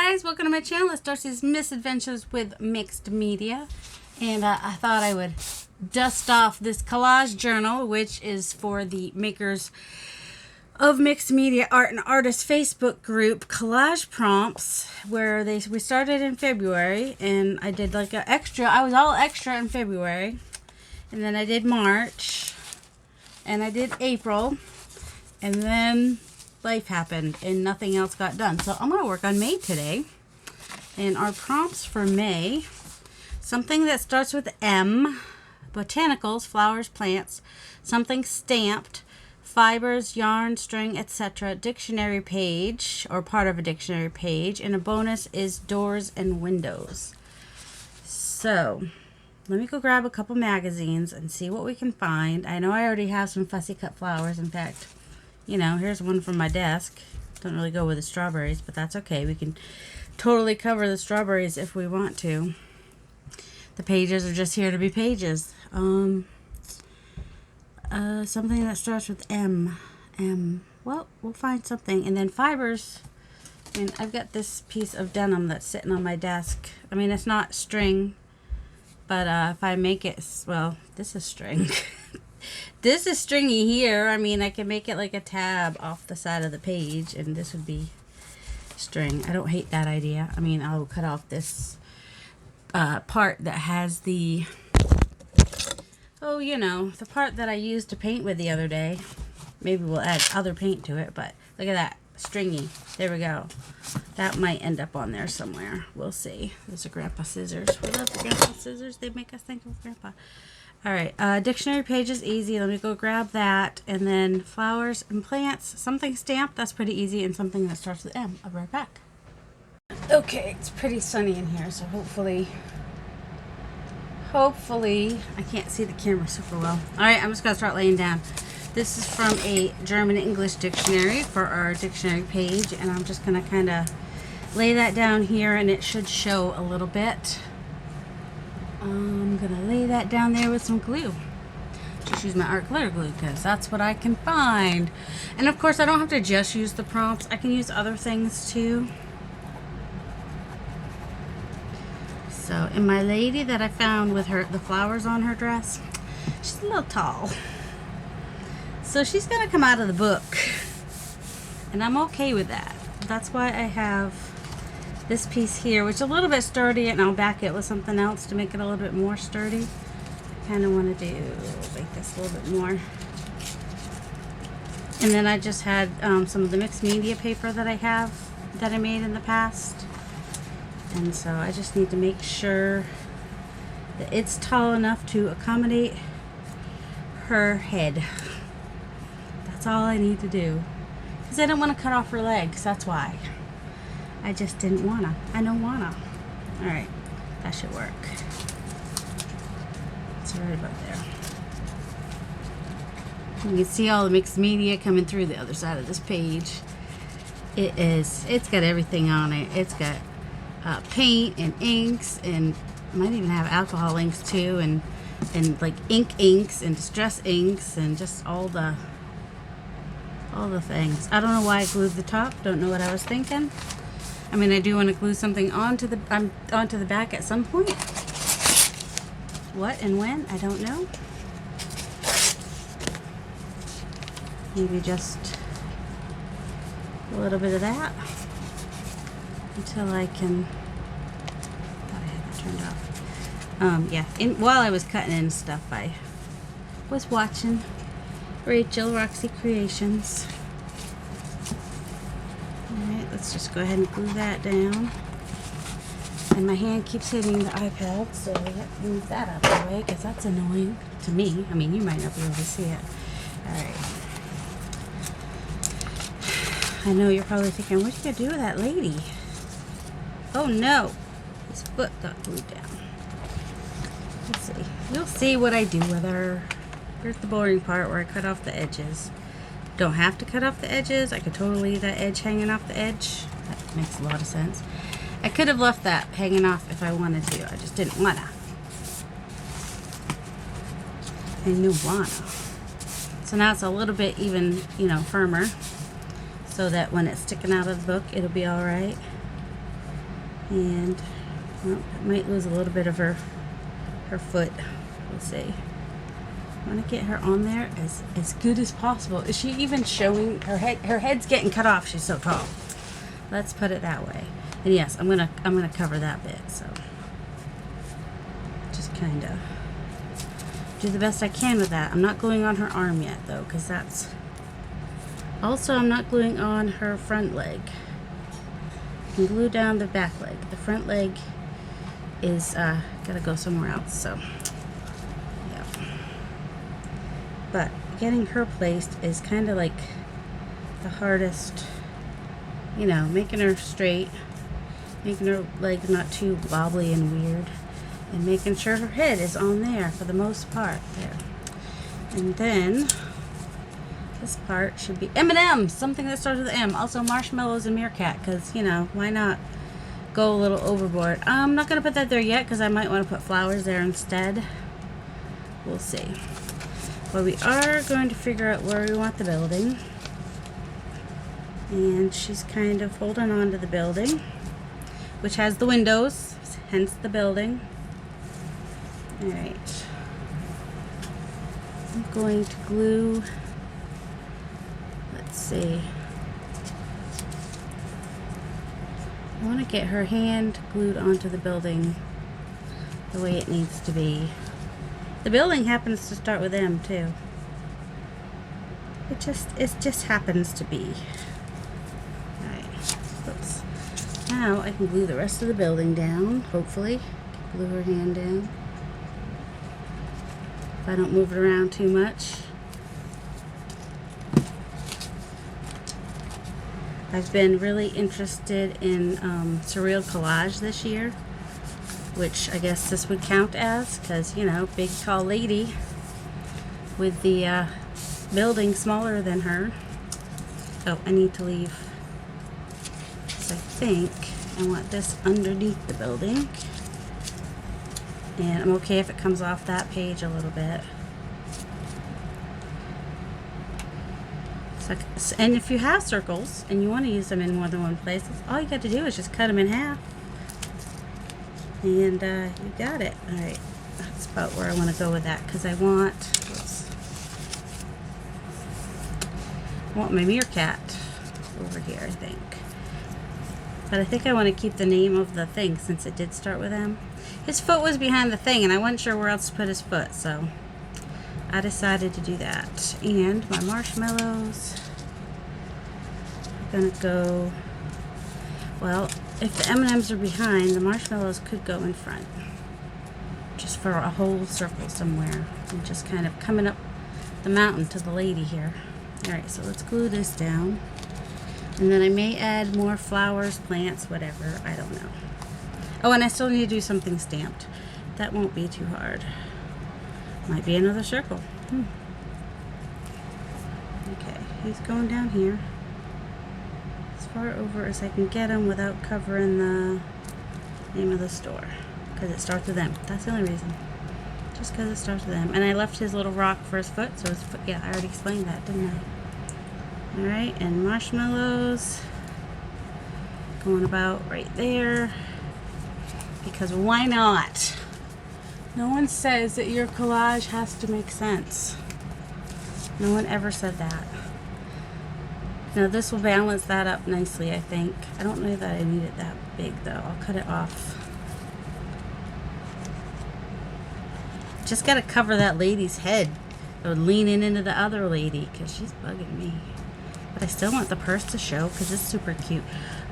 guys, welcome to my channel. It's Darcy's Misadventures with Mixed Media, and I thought I would dust off this collage journal, which is for the makers of Mixed Media Art and Artists Facebook group, Collage Prompts, where we started in February, and I did like an extra. I was all extra in February, and then I did March, and I did April, and then life happened and nothing else got done. So I'm going to work on May today. And our prompts for May, something that starts with M, botanicals, flowers, plants, something stamped, fibers, yarn, string, etc., dictionary page or part of a dictionary page, and a bonus is doors and windows. So let me go grab a couple magazines and see what we can find. I know I already have some fussy cut flowers. In fact, you know, here's one from my desk. Don't really go with the strawberries, but that's okay. We can totally cover the strawberries if we want to. The pages are just here to be pages. Something that starts with M. Well, we'll find something. And then fibers. I mean, I've got this piece of denim that's sitting on my desk. I mean, it's not string, but if I make it, well, this is string. This is stringy here. I mean, I can make it like a tab off the side of the page, and this would be string. I don't hate that idea. I mean, I'll cut off this part that has the, oh, you know, the part that I used to paint with the other day. Maybe we'll add other paint to it, but look at that. Stringy. There we go. That might end up on there somewhere. We'll see. There's a grandpa scissors. We love the grandpa scissors. They make us think of grandpa. Alright, dictionary page is easy. Let me go grab that. And then flowers and plants. Something stamped, that's pretty easy. And something that starts with M. I'll be right back. Okay, it's pretty sunny in here, so hopefully, I can't see the camera super well. Alright, I'm just going to start laying down. This is from a German-English dictionary for our dictionary page. And I'm just going to kind of lay that down here, and it should show a little bit. I'm going to lay that down there with some glue. Just use my art glitter glue because that's what I can find. And of course, I don't have to just use the prompts. I can use other things too. So, and my lady that I found with the flowers on her dress, she's a little tall. So she's going to come out of the book. And I'm okay with that. That's why I have this piece here, which is a little bit sturdy, and I'll back it with something else to make it a little bit more sturdy. I kind of want to make this a little bit more. And then I just had some of the mixed media paper that I made in the past. And so I just need to make sure that it's tall enough to accommodate her head. That's all I need to do. Because I don't want to cut off her legs, that's why. I just didn't wanna. I don't wanna. Alright, that should work. It's right about there. You can see all the mixed media coming through the other side of this page. It's got everything on it. It's got paint and inks, and might even have alcohol inks too, and like inks and distress inks, and just all the things. I don't know why I glued the top. Don't know what I was thinking. I mean, I do want to glue something onto the back at some point. What and when, I don't know. Maybe just a little bit of that until I can. Thought I had that turned off. Yeah. While I was cutting in stuff, I was watching Rachel Roxy Creations. Alright, let's just go ahead and glue that down. And my hand keeps hitting the iPad, so let's move that out of the way because that's annoying to me. I mean, you might not be able to see it. Alright. I know you're probably thinking, what are you going to do with that lady? Oh no! His foot got glued down. Let's see. You'll see what I do with her. Here's the boring part where I cut off the edges. Don't have to cut off the edges. I could totally leave that edge hanging off the edge. That makes a lot of sense. I could have left that hanging off if I wanted to. I just didn't wanna. I didn't wanna. So now it's a little bit even, firmer. So that when it's sticking out of the book, it'll be alright. And well, I might lose a little bit of her foot. We'll see. I want to get her on there as good as possible. Is she even showing her head? Her head's getting cut off. She's so tall. Let's put it that way. And yes, I'm gonna cover that bit. So just kind of do the best I can with that. I'm not gluing on her arm yet though, because that's also I'm not gluing on her front leg. I can glue down the back leg. The front leg is gotta go somewhere else. So yeah. But getting her placed is kind of like the hardest. You know, making her straight, making her leg not too wobbly and weird, and making sure her head is on there for the most part there. And then this part should be M&M's, something that starts with M. Also marshmallows and meerkat, because you know, why not go a little overboard. I'm not gonna put that there yet because I might want to put flowers there instead. We'll see. But we are going to figure out where we want the building. And she's kind of holding on to the building, which has the windows, hence the building. Alright. I'm going to glue, let's see. I want to get her hand glued onto the building the way it needs to be. The building happens to start with M too. It just happens to be. Now I can glue the rest of the building down, hopefully. Glue her hand down. If I don't move it around too much. I've been really interested in surreal collage this year, which I guess this would count as, because, you know, big tall lady with the building smaller than her. Oh, I need to leave. I think I want this underneath the building, and I'm okay if it comes off that page a little bit. So, and if you have circles and you want to use them in more than one place, all you got to do is just cut them in half, and you got it. All right, that's about where I want to go with that, because I want my meerkat over here, I think. But I think I want to keep the name of the thing since it did start with M. His foot was behind the thing and I wasn't sure where else to put his foot, so I decided to do that. And my marshmallows are gonna go, well, if the M&Ms are behind, the marshmallows could go in front. Just for a whole circle somewhere. And just kind of coming up the mountain to the lady here. Alright, so let's glue this down. And then I may add more flowers, plants, whatever. I don't know. Oh, and I still need to do something stamped. That won't be too hard. Might be another circle. Okay, he's going down here. As far over as I can get him without covering the name of the store. Because it starts with M. That's the only reason. Just because it starts with M. And I left his little rock for his foot. So his foot, yeah, I already explained that, didn't I? Alright, and marshmallows going about right there, because why not? No one says that your collage has to make sense. No one ever said that. Now this will balance that up nicely, I think. I don't know that I need it that big though. I'll cut it off. Just gotta cover that lady's head, or leaning into the other lady, because she's bugging me. But I still want the purse to show because it's super cute.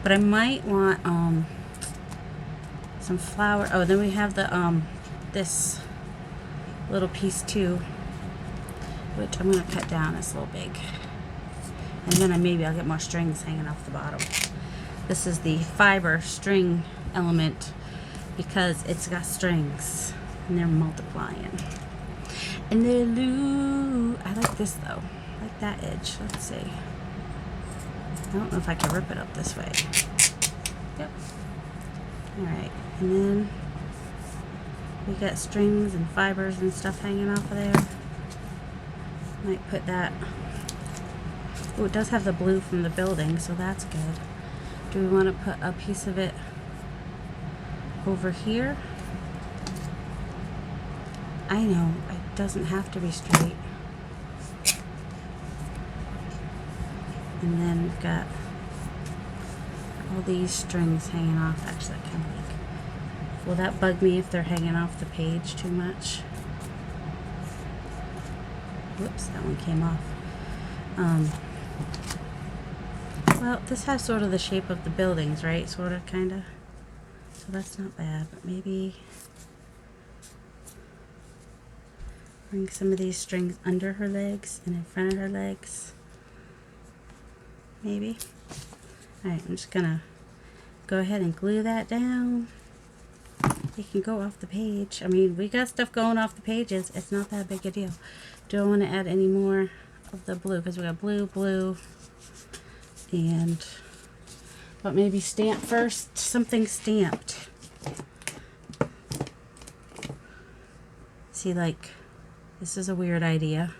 But I might want some flower. Oh, then we have the this little piece too, which I'm gonna cut down. It's a little big, and then maybe I'll get more strings hanging off the bottom. This is the fiber string element because it's got strings and they're multiplying. And they're blue. I like this though. I like that edge. Let's see. I don't know if I can rip it up this way. Yep. Alright, and then we got strings and fibers and stuff hanging off of there. Might put that. Oh, it does have the blue from the building, so that's good. Do we want to put a piece of it over here. I know, it doesn't have to be straight. And then we've got all these strings hanging off. Actually, I kind of like, will that bug me if they're hanging off the page too much? Whoops, that one came off. Well, this has sort of the shape of the buildings, right? Sort of, kind of. So that's not bad, but maybe bring some of these strings under her legs and in front of her legs. Maybe. Alright, I'm just gonna go ahead and glue that down. It can go off the page. I mean, we got stuff going off the pages. It's not that big a deal. Don't want to add any more of the blue because we got blue, blue, and but maybe stamp first. Something stamped. See, like, this is a weird idea.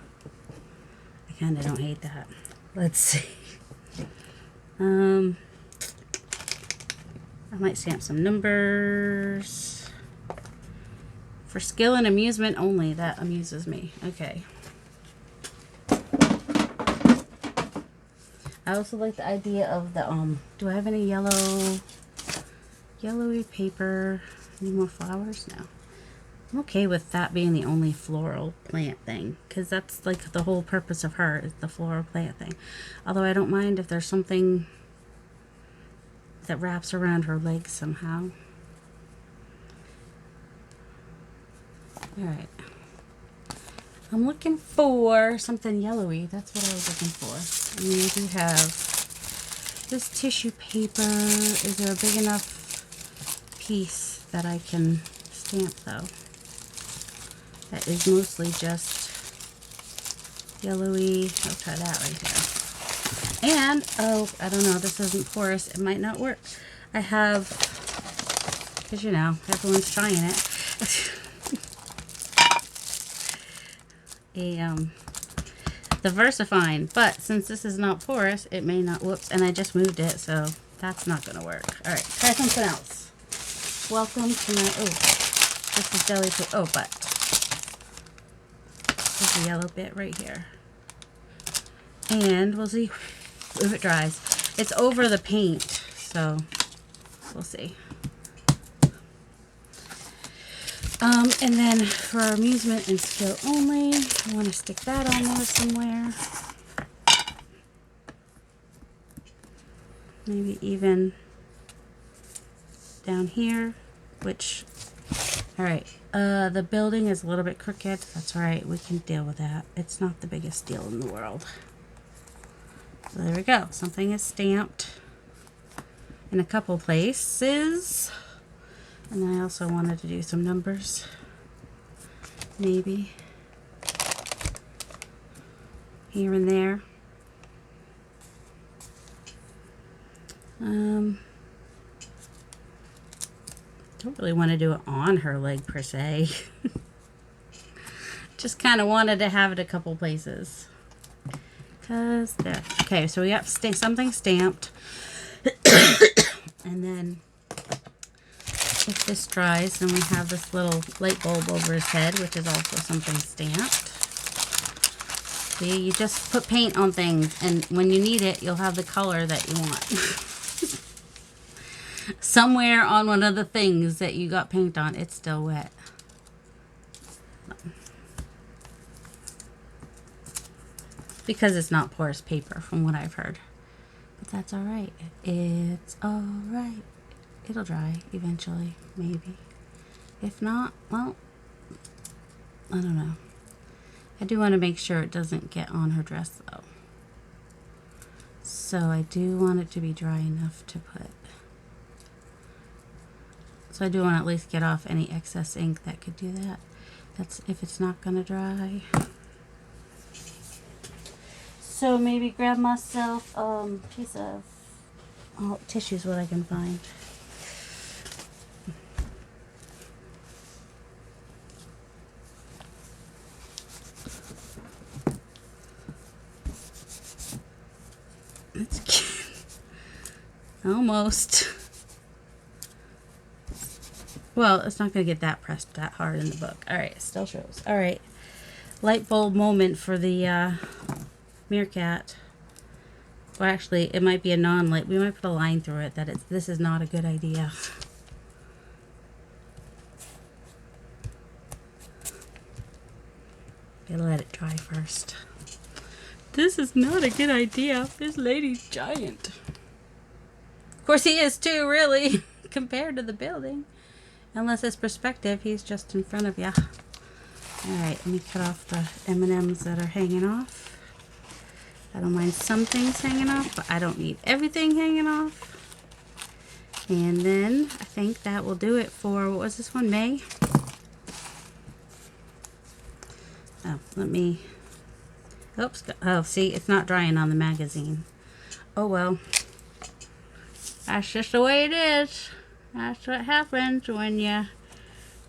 I kind of don't hate that. Let's see. I might stamp some numbers. For skill and amusement only. That amuses me. Okay. I also like the idea of the, do I have any yellowy paper? Any more flowers? No. I'm okay with that being the only floral plant thing, because that's like the whole purpose of her, is the floral plant thing. Although I don't mind if there's something that wraps around her legs somehow. Alright. I'm looking for something yellowy. That's what I was looking for. And we do have this tissue paper. Is there a big enough piece that I can stamp though? That is mostly just yellowy. I'll try that right here. And, oh, I don't know, this isn't porous. It might not work. I have, because you know, everyone's trying it. The VersaFine, but since this is not porous, it may not, whoops, and I just moved it, so that's not going to work. Alright, try something else. Welcome to my, oh, this is jelly paper, oh, but there's a yellow bit right here. And we'll see if it dries. It's over the paint, so we'll see. And then for amusement and skill only, I want to stick that on there somewhere. Maybe even down here, which, alright, the building is a little bit crooked. That's alright, we can deal with that. It's not the biggest deal in the world. So there we go. Something is stamped in a couple places. And then I also wanted to do some numbers. Maybe. Here and there. Don't really want to do it on her leg per se. Just kind of wanted to have it a couple places. Cause there. Okay, so we got something stamped. And then if this dries, then we have this little light bulb over his head, which is also something stamped. See, you just put paint on things, and when you need it, you'll have the color that you want. Somewhere on one of the things that you got paint on, it's still wet. Because it's not porous paper, from what I've heard. But that's alright. It's alright. It'll dry eventually, maybe. If not, well, I don't know. I do want to make sure it doesn't get on her dress, though. So I do want it to be dry enough to put. So I do want to at least get off any excess ink that could do that. That's if it's not going to dry. So maybe grab myself a piece of tissue is what I can find. That's cute. Almost. Well, it's not going to get that pressed that hard in the book. All right, it still shows. All right, light bulb moment for the meerkat. Well, actually, it might be a non-light. We might put a line through it that this is not a good idea. Gotta let it dry first. This is not a good idea. This lady's giant. Of course he is too, really, compared to the building. Unless it's perspective, he's just in front of you. Alright, let me cut off the M&Ms that are hanging off. I don't mind some things hanging off, but I don't need everything hanging off. And then I think that will do it for, what was this one, May? Oh, let me, oops, oh, see, it's not drying on the magazine. Oh, well, that's just the way it is. That's what happens when you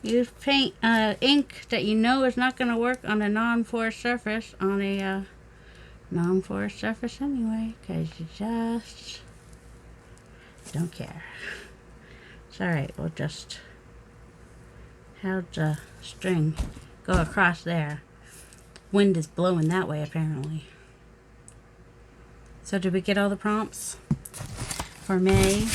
use paint, ink that you know is not going to work on a non-porous surface, on a non-porous surface anyway, because you just don't care. It's alright, we'll just have the string go across there. Wind is blowing that way apparently. So did we get all the prompts for May?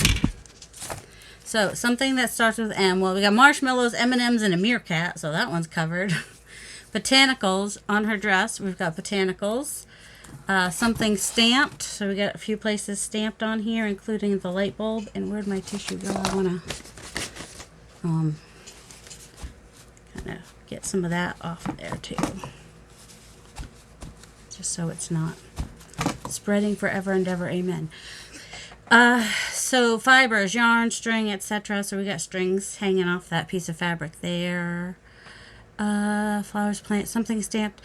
So something that starts with M. Well, we got marshmallows, M&Ms, and a meerkat, so that one's covered. Botanicals on her dress. We've got botanicals. Something stamped. So we got a few places stamped on here, including the light bulb. And where'd my tissue go? I want to kind of get some of that off of there too. Just so it's not spreading forever and ever. Amen. So fibers, yarn, string, etc. So we got strings hanging off that piece of fabric there. Flowers, plants, something stamped.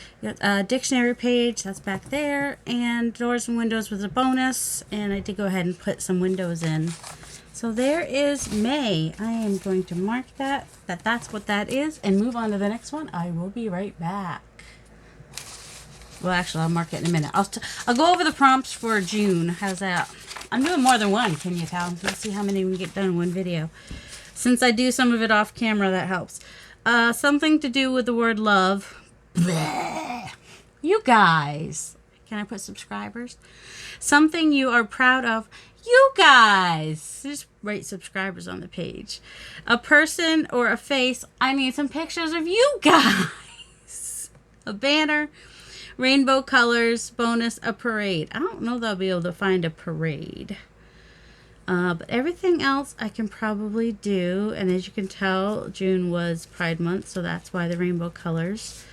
Dictionary page, that's back there. And doors and windows was a bonus. And I did go ahead and put some windows in. So there is May. I am going to mark that's what that is, and move on to the next one. I will be right back. Well, actually, I'll mark it in a minute. I'll go over the prompts for June. How's that? I'm doing more than one, can you tell? Let's see how many we get done in one video. Since I do some of it off camera, that helps. Something to do with the word love. Bleh. You guys. Can I put subscribers? Something you are proud of. You guys. Just write subscribers on the page. A person or a face. I need some pictures of you guys. A banner. Rainbow colors, bonus, a parade. I don't know that I'll be able to find a parade. But everything else I can probably do. And as you can tell, June was Pride Month, so that's why the rainbow colors.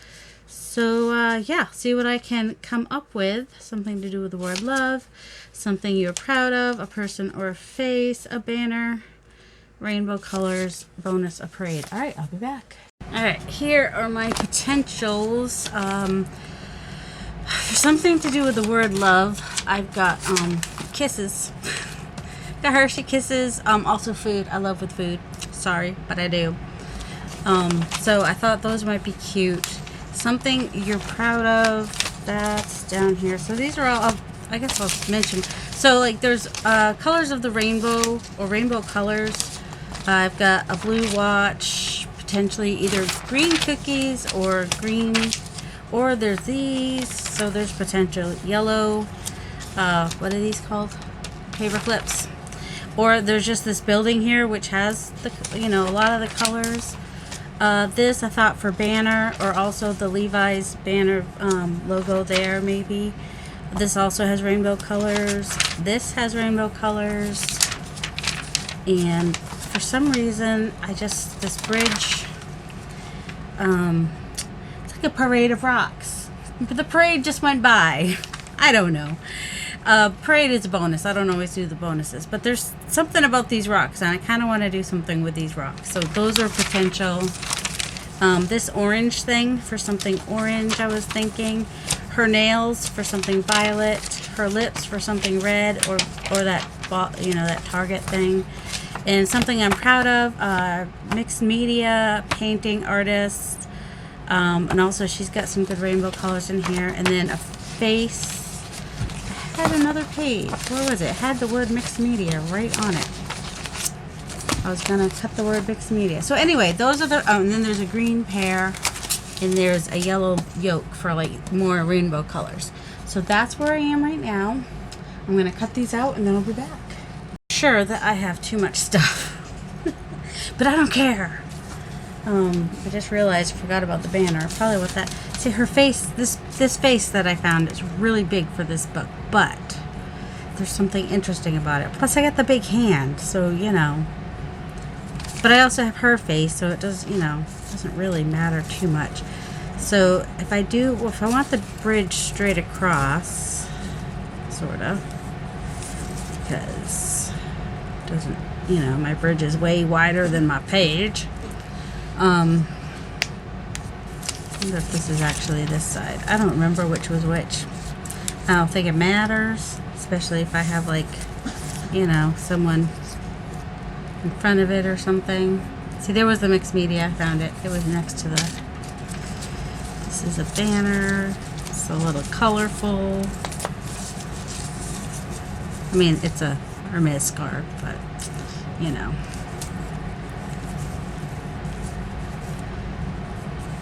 So, yeah, see what I can come up with. Something to do with the word love. Something you're proud of, a person or a face, a banner, rainbow colors, bonus, a parade. All right, I'll be back. All right, here are my potentials. For something to do with the word love, I've got kisses. Got Hershey Kisses. Also food. I love with food. Sorry, but I do. So I thought those might be cute. Something you're proud of. That's down here. So these are all, I guess I'll mention. So like there's colors of the rainbow or rainbow colors. I've got a blue watch. Potentially either green cookies or green. Or there's these, so there's potential yellow, what are these called? Paper clips. Or there's just this building here which has the, a lot of the colors. This I thought for banner, or also the Levi's banner logo there maybe. This also has rainbow colors. This has rainbow colors. And for some reason, this bridge, a parade of rocks, but the parade just went by. I don't know. Parade is a bonus. I don't always do the bonuses, but there's something about these rocks, and I kind of want to do something with these rocks. So those are potential. This orange thing for something orange, I was thinking. Her nails for something violet. Her lips for something red, or that that Target thing. And something I'm proud of. Mixed media, painting artist. And also she's got some good rainbow colors in here. And then a face. I had another page. Where was it? It had the word mixed media right on it. I was gonna cut the word mixed media. So anyway, those are the, oh, and then there's a green pear, and there's a yellow yolk for like more rainbow colors. So that's where I am right now. I'm gonna cut these out and then I'll be back. Sure that I have too much stuff, but I don't care. I just realized I forgot about the banner. Probably what that, see her face, this face that I found is really big for this book, but there's something interesting about it. Plus I got the big hand, so you know. But I also have her face, so it does, you know, doesn't really matter too much. So if I do, well, if I want the bridge straight across, sort of, because it doesn't, you know, my bridge is way wider than my page. I wonder if this is actually this side. I don't remember which was which. I don't think it matters, especially if I have like, you know, someone in front of it or something. See, there was the mixed media. I found it. It was next to the, this is a banner. It's a little colorful. I mean, it's a Hermes scarf, but you know.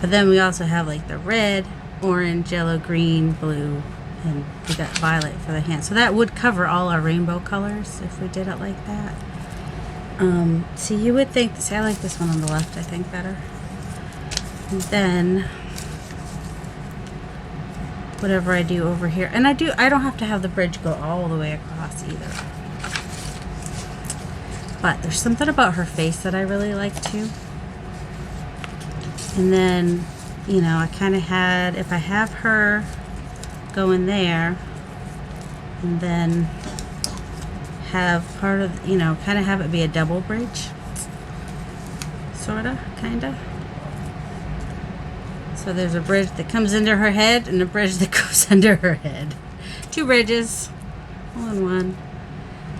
But then we also have like the red, orange, yellow, green, blue, and we got violet for the hand. So that would cover all our rainbow colors if we did it like that. See, you would think, see, I like this one on the left, I think, better. And then whatever I do over here, and I don't have to have the bridge go all the way across either. But there's something about her face that I really like too. And then, you know, I kind of had, if I have her go in there, and then have part of, you know, kind of have it be a double bridge, sort of, kind of. So there's a bridge that comes into her head and a bridge that goes under her head. Two bridges, all in one.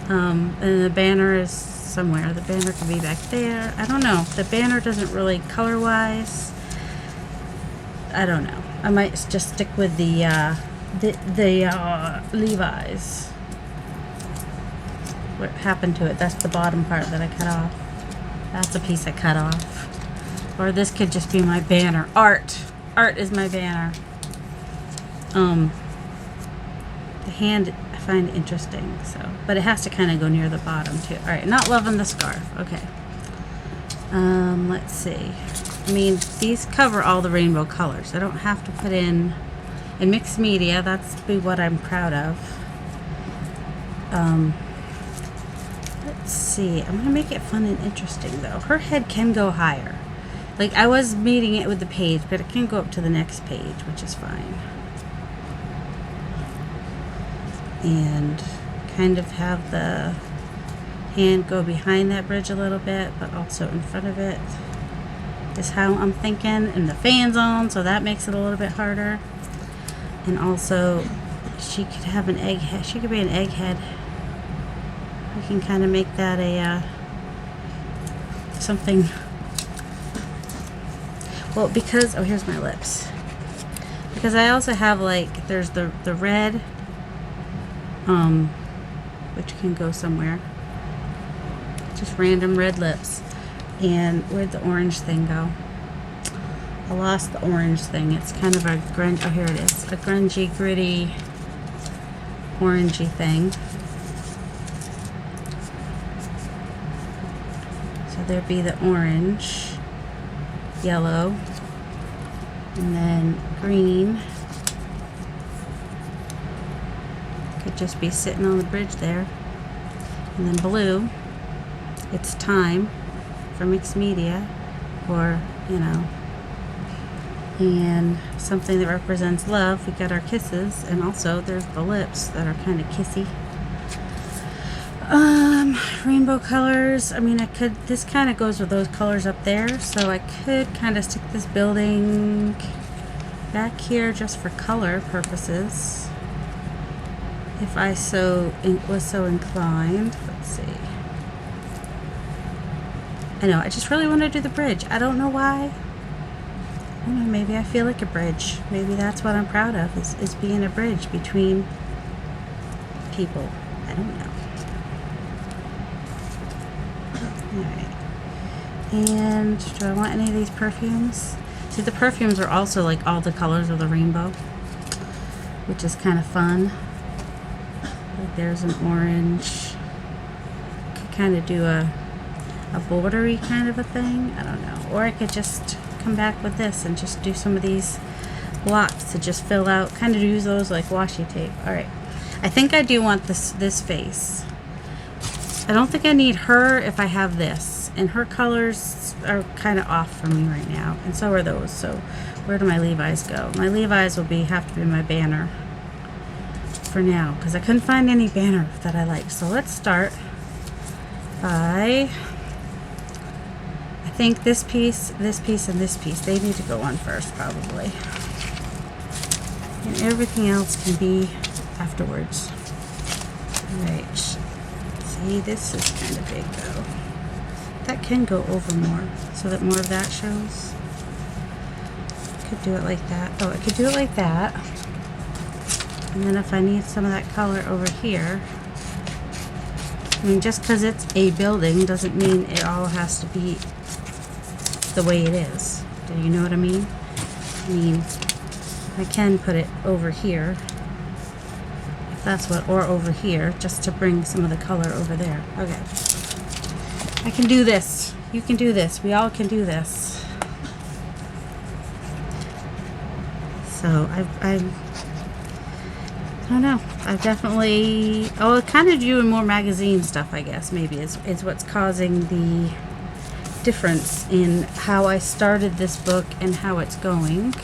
And the banner is somewhere. The banner could be back there. I don't know. The banner doesn't really color-wise. I don't know. I might just stick with the Levi's. What happened to it? That's the bottom part that I cut off. That's a piece I cut off. Or this could just be my banner. Art is my banner. The hand I find interesting, so, but it has to kind of go near the bottom too. All right, not loving the scarf. Okay. Let's see. I mean, these cover all the rainbow colors. I don't have to put in mixed media. That's what I'm proud of. Let's see. I'm gonna make it fun and interesting though. Her head can go higher. Like I was meeting it with the page, but it can go up to the next page, which is fine. And kind of have the hand go behind that bridge a little bit, but also in front of it. Is how I'm thinking. And the fan's on, so that makes it a little bit harder. And also, she could have an egg head. She could be an egg head. We can kind of make that a something. Well, because oh, here's my lips. Because I also have like there's the red, which can go somewhere. Just random red lips. And where'd the orange thing go? I lost the orange thing. It's kind of a grunge. Oh, here it is. A grungy, gritty, orangey thing. So there'd be the orange, yellow, and then green. Could just be sitting on the bridge there. And then blue. It's time for mixed media, or you know, and something that represents love. We got our kisses, and also there's the lips that are kind of kissy. Rainbow colors. I mean, I could, this kind of goes with those colors up there, so I could kind of stick this building back here just for color purposes if I was so inclined. Let's see. I know, I just really want to do the bridge. I don't know why. I don't know, maybe I feel like a bridge. Maybe that's what I'm proud of, is being a bridge between people. I don't know. Alright. And do I want any of these perfumes? See, the perfumes are also like all the colors of the rainbow, which is kind of fun. Like there's an orange. Could kind of do a bordery kind of a thing. I don't know. Or I could just come back with this and just do some of these blocks to just fill out. Kind of use those like washi tape. Alright. I think I do want this face. I don't think I need her if I have this. And her colors are kind of off for me right now. And so are those. So where do my Levi's go? My Levi's will have to be my banner for now. Because I couldn't find any banner that I like. So let's start by... I think this piece, and this piece, they need to go on first probably. And everything else can be afterwards. Alright. See, this is kind of big though. That can go over more, so that more of that shows. Could do it like that. Oh, I could do it like that. And then if I need some of that color over here, I mean, just because it's a building doesn't mean it all has to be the way it is. Do you know what I mean? I mean, I can put it over here, if that's what, or over here, just to bring some of the color over there. Okay. I can do this. You can do this. We all can do this. So I don't know. I've definitely, kind of doing more magazine stuff, I guess, maybe is what's causing the difference in how I started this book and how it's going.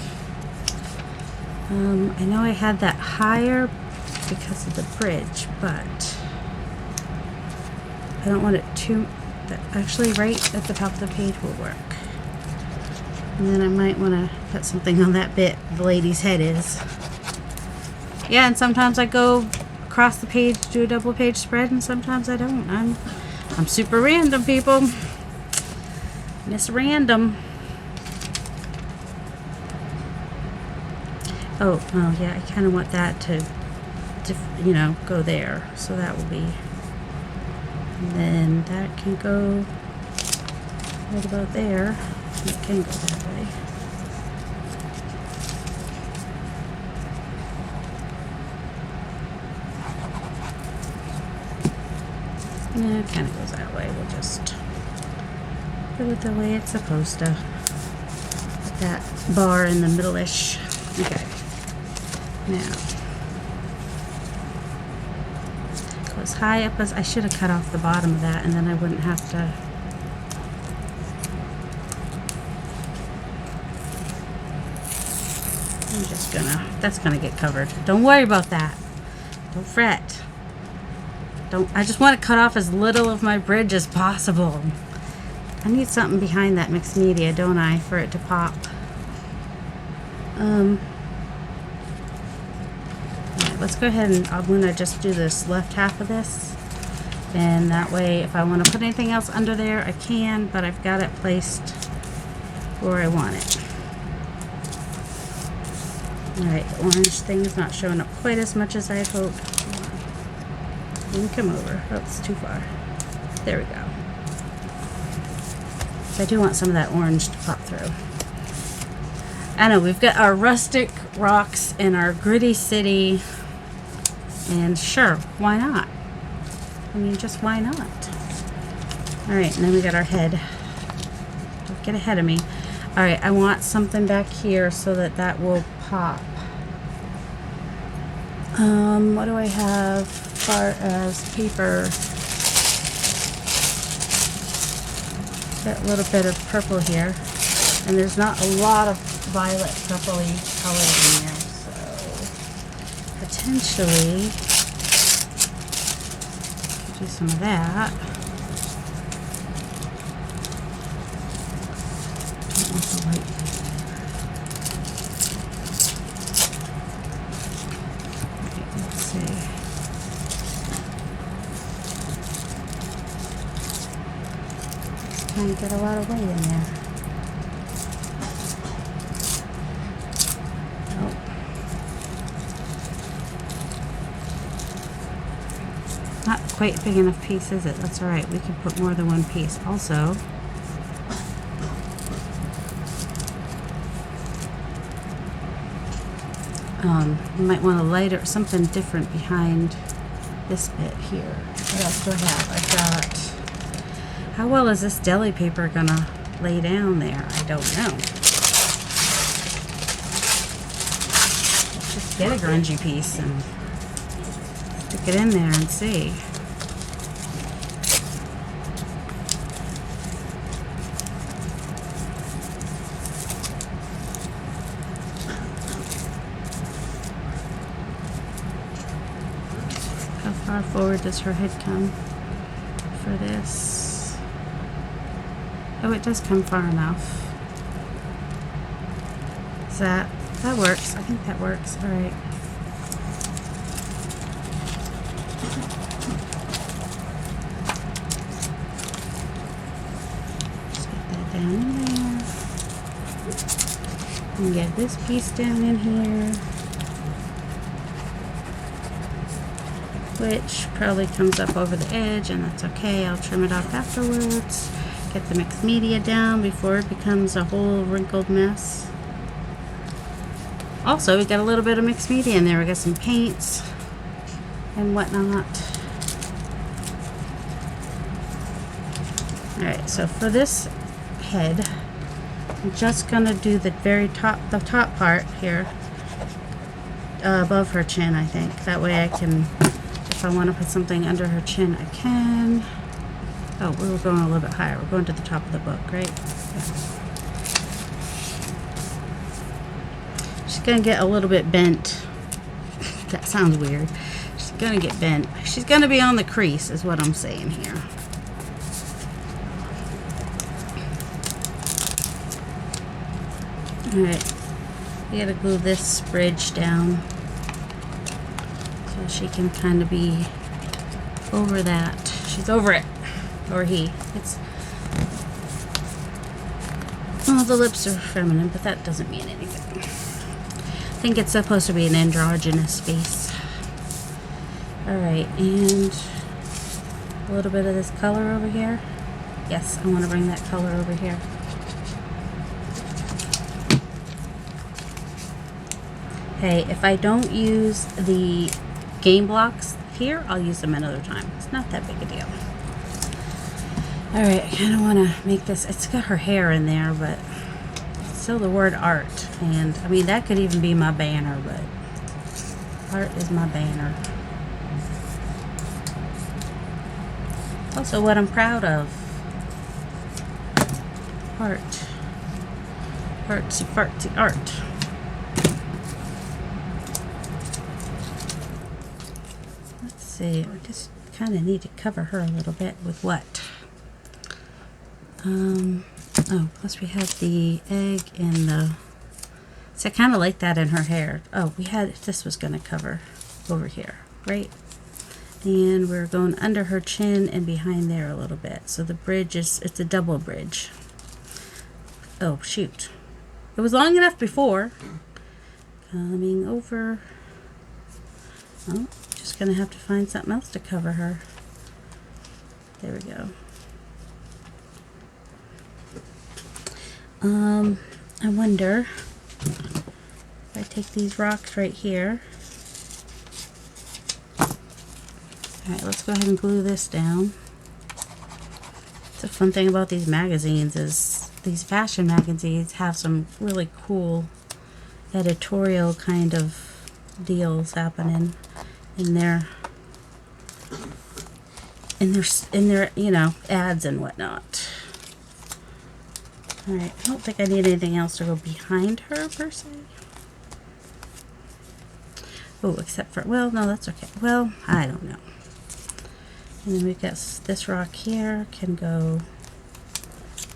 I know I had that higher because of the bridge, but I don't want it too, actually right at the top of the page will work. And then I might want to put something on that bit the lady's head is. Yeah, and sometimes I go across the page, do a double page spread, and sometimes I don't. I'm super random, people. Miss Random. Oh, yeah, I kind of want that to, you know, go there. So that will be, and then that can go right about there. It can go that way. Yeah, it kind of goes that way. We'll just put it the way it's supposed to. Put that bar in the middle-ish. Okay. Now, go as high up as I should have cut off the bottom of that, and then I wouldn't have to. I'm just gonna. That's gonna get covered. Don't worry about that. Don't fret. I just want to cut off as little of my bridge as possible. I need something behind that mixed media, don't I, for it to pop. Alright, let's go ahead and I'm going to just do this left half of this. And that way, if I want to put anything else under there, I can, but I've got it placed where I want it. Alright, the orange thing's not showing up quite as much as I had hoped. You can come over. Oh, it's too far. There we go. So I do want some of that orange to pop through. I know, we've got our rustic rocks and our gritty city. And sure, why not? I mean, just why not? Alright, and then we got our head. Don't get ahead of me. Alright, I want something back here so that will pop. What do I have as far as paper? Got a little bit of purple here, and there's not a lot of violet purpley color in there, so potentially do some of that. Don't want the white. Let's see. Trying to get a lot of weight in there. Oh. Not quite big enough piece, is it? That's alright. We can put more than one piece. Also, You might want to lighter something different behind this bit here. What else do I have? I've got, how well is this deli paper gonna lay down there? I don't know. Just get a grungy piece and stick it in there and see. How far forward does her head come for this? Oh, it does come far enough. Is that works? I think that works. All right. Just get that down in there. And get this piece down in here, which probably comes up over the edge, and that's okay. I'll trim it off afterwards. Get the mixed media down before it becomes a whole wrinkled mess. Also, we got a little bit of mixed media in there. We got some paints and whatnot. Alright, so for this head, I'm just gonna do the very top, the top part here, above her chin, I think. That way I can, if I want to put something under her chin, I can. Oh, we were going a little bit higher. We're going to the top of the book, right? Yeah. She's gonna get a little bit bent. That sounds weird. She's gonna get bent. She's gonna be on the crease, is what I'm saying here. Alright, you gotta glue this bridge down so she can kind of be over that. She's over it. Or he. It's, well, the lips are feminine, but that doesn't mean anything. I think it's supposed to be an androgynous face. Alright, and a little bit of this color over here. Yes, I want to bring that color over here. Hey, if I don't use the game blocks here, I'll use them another time. It's not that big a deal. Alright, I kind of want to make this, it's got her hair in there, but it's still the word art. And, I mean, that could even be my banner, but art is my banner. Also what I'm proud of. Art. Artsy fartsy art. Let's see, I just kind of need to cover her a little bit with what? Oh, plus we have the egg and the, so I kind of like that in her hair. Oh, we had, this was going to cover over here, right? And we're going under her chin and behind there a little bit. So the bridge is, it's a double bridge. Oh, shoot. It was long enough before. Coming over. Oh, just going to have to find something else to cover her. There we go. I wonder if I take these rocks right here. Alright, let's go ahead and glue this down. It's a fun thing about these magazines is these fashion magazines have some really cool editorial kind of deals happening in their you know, ads and whatnot. Alright, I don't think I need anything else to go behind her per se. Oh, except for, well, no, that's okay. Well, I don't know. And then we've got this rock here, can go,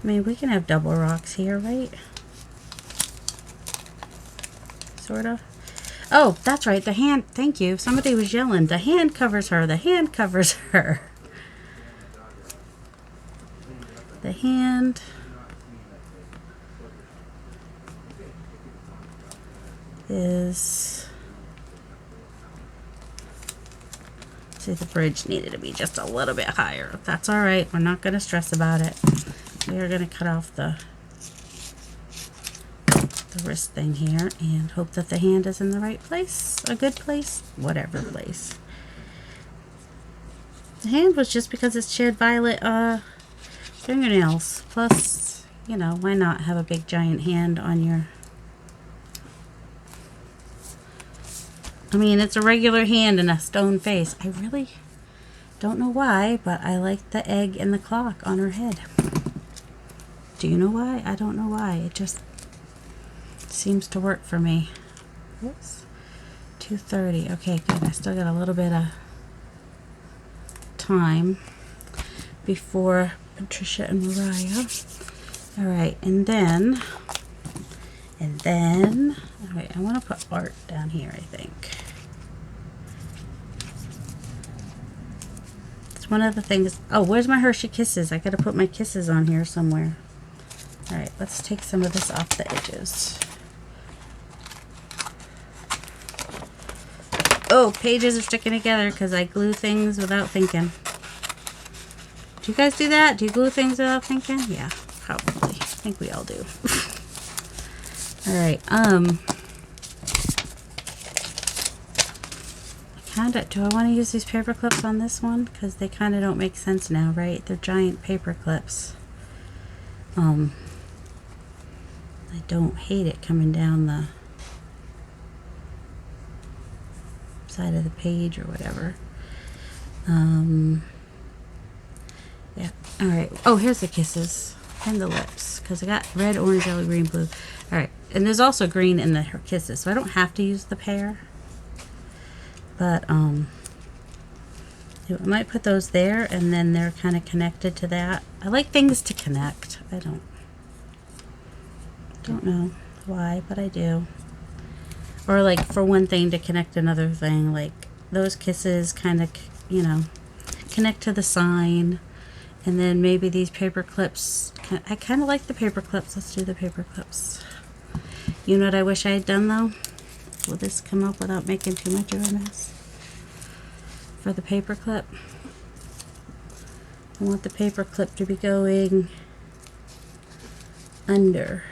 I mean, we can have double rocks here, right? Sort of. Oh, that's right, the hand, thank you. Somebody was yelling, the hand covers her, the hand covers her. The hand is, see, the bridge needed to be just a little bit higher. That's all right. We're not going to stress about it. We are going to cut off the the wrist thing here and hope that the hand is in the right place, a good place, whatever place. The hand was just because it's shed violet fingernails. Plus, you know, why not have a big giant hand on your... I mean, it's a regular hand and a stone face. I really don't know why, but I like the egg and the clock on her head. Do you know why? I don't know why. It just seems to work for me. Whoops. 2:30. Okay, good. I still got a little bit of time before Patricia and Mariah. All right, and then, all right, I want to put art down here, I think. It's one of the things. Oh, where's my Hershey Kisses? I got to put my kisses on here somewhere. All right, let's take some of this off the edges. Oh, pages are sticking together because I glue things without thinking. Do you guys do that? Do you glue things without thinking? Yeah, probably. I think we all do. All right. Do I want to use these paper clips on this one? Because they kind of don't make sense now, right? They're giant paper clips. I don't hate it coming down the side of the page or whatever. Yeah. All right. Oh, here's the kisses and the lips because I got red, orange, yellow, green, blue. All right. And there's also green in the kisses, so I don't have to use the pear. But I might put those there, and then they're kind of connected to that. I like things to connect. I don't know why, but I do. Or like for one thing to connect another thing, like those kisses kind of, you know, connect to the sign. And then maybe these paper clips. I kind of like the paper clips. Let's do the paper clips. You know what I wish I had done though? Will this come up without making too much of a mess? For the paper clip, I want the paper clip to be going under,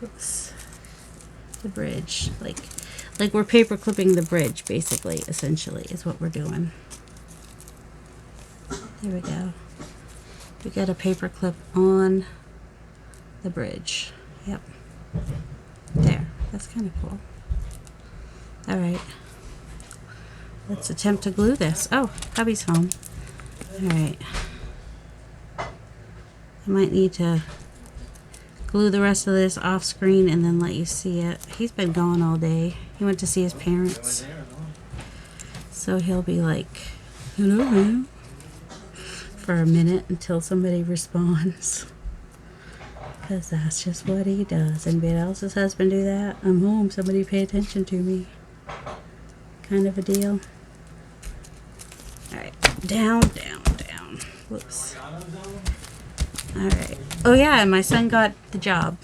oops, the bridge, like we're paper clipping the bridge, basically, essentially, is what we're doing. There we go. We got a paper clip on the bridge. Yep. There. That's kind of cool. All right. Let's attempt to glue this. Oh, hubby's home. All right. I might need to glue the rest of this off screen and then let you see it. He's been gone all day. He went to see his parents. So he'll be like, hello, ma'am, for a minute until somebody responds. Because that's just what he does. Anybody else's husband do that? I'm home, somebody pay attention to me. Kind of a deal. Alright, down, down, down. Whoops. Alright. Oh yeah, and my son got the job.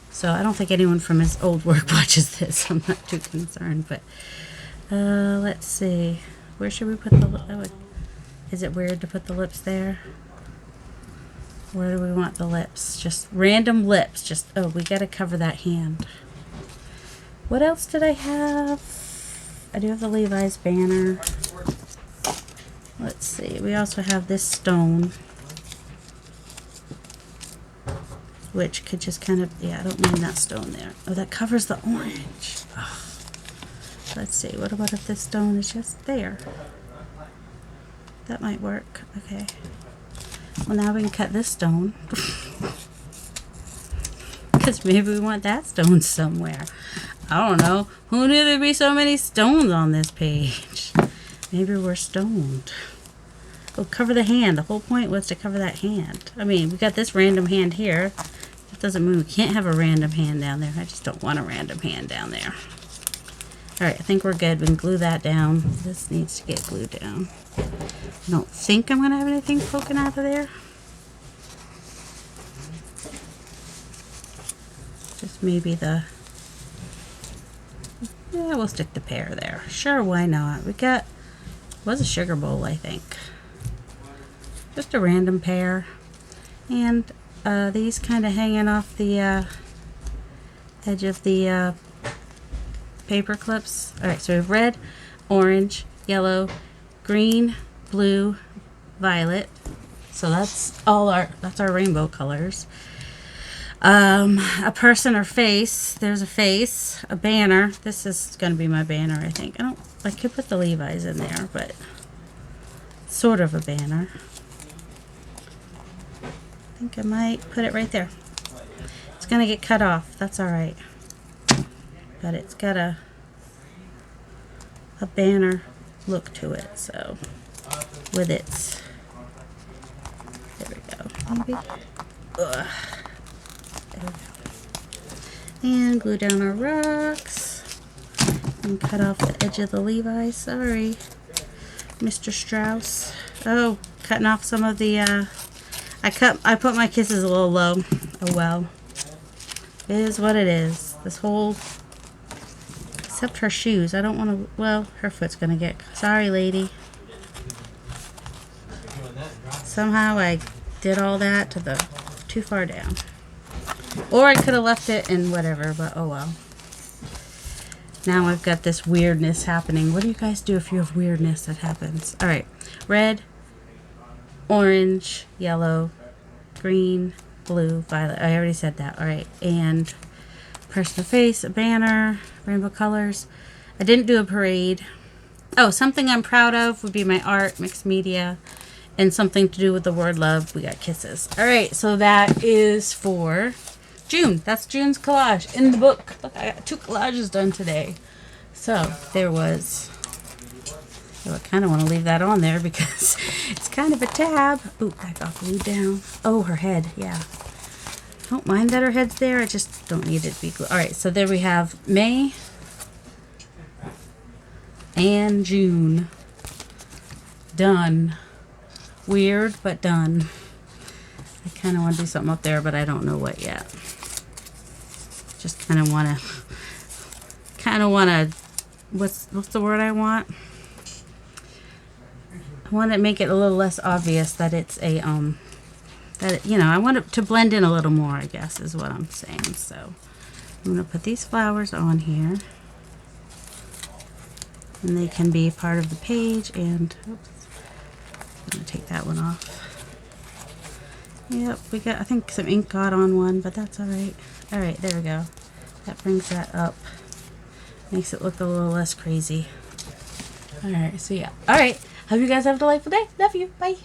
So I don't think anyone from his old work watches this. I'm not too concerned, but let's see. Where should we put the is it weird to put the lips there? Where do we want the lips? Just random lips. Just, oh, we got to cover that hand. What else did I have? I do have the Levi's banner. Let's see. We also have this stone, which could just kind of, yeah, I don't need that stone there. Oh, that covers the orange. Oh. Let's see. What about if this stone is just there? That might work. Okay. Well, now we can cut this stone. Because maybe we want that stone somewhere. I don't know. Who knew there'd be so many stones on this page? Maybe we're stoned. Oh, cover the hand. The whole point was to cover that hand. I mean, we got this random hand here. It doesn't mean we can't have a random hand down there. I just don't want a random hand down there. Alright, I think we're good. We can glue that down. This needs to get glued down. I don't think I'm going to have anything poking out of there. Just maybe the... Yeah, we'll stick the pear there. Sure, why not? We got... was a sugar bowl, I think. Just a random pear. And these kind of hanging off the edge of the paper clips. Alright, so we have red, orange, yellow, green, blue, violet. So that's our rainbow colors. A person or face. There's a face, a banner. This is going to be my banner, I think. I could put the Levi's in there, but sort of a banner. I think I might put it right there. It's going to get cut off. That's all right. But it's got a banner look to it. So with its, there we go. Maybe. Ugh. There we go. And glue down our rocks. And cut off the edge of the Levi's. Sorry, Mr. Strauss. Oh, cutting off some of the, I put my kisses a little low. Oh well. It is what it is. This whole, except her shoes. I don't want to, well, her foot's going to get, sorry lady. Somehow I did all that to the, too far down. Or I could have left it in whatever, but oh well. Now I've got this weirdness happening. What do you guys do if you have weirdness that happens? Alright, red, orange, yellow, green, blue, violet. I already said that. Alright, and personal face, a banner, rainbow colors. I didn't do a parade. Oh, something I'm proud of would be my art, mixed media, and something to do with the word love. We got kisses. Alright, so that is for June. That's June's collage in the book. Look, I got 2 collages done today. So there was, so I kind of want to leave that on there because it's kind of a tab. Ooh, that got glued down. Oh, her head, yeah. Don't mind that her head's there. I just don't need it to be glued. All right, so there we have May and June. Done. Weird, but done. I kind of want to do something up there, but I don't know what yet. Just kind of want to, what's the word I want? I want to make it a little less obvious that it's a, I want it to blend in a little more, I guess, is what I'm saying. So I'm going to put these flowers on here. And they can be part of the page, and, oops, I'm going to take that one off. Yep, we got, I think some ink got on one, but that's alright. Alright, there we go. That brings that up. Makes it look a little less crazy. Alright, so yeah. Alright, hope you guys have a delightful day. Love you. Bye.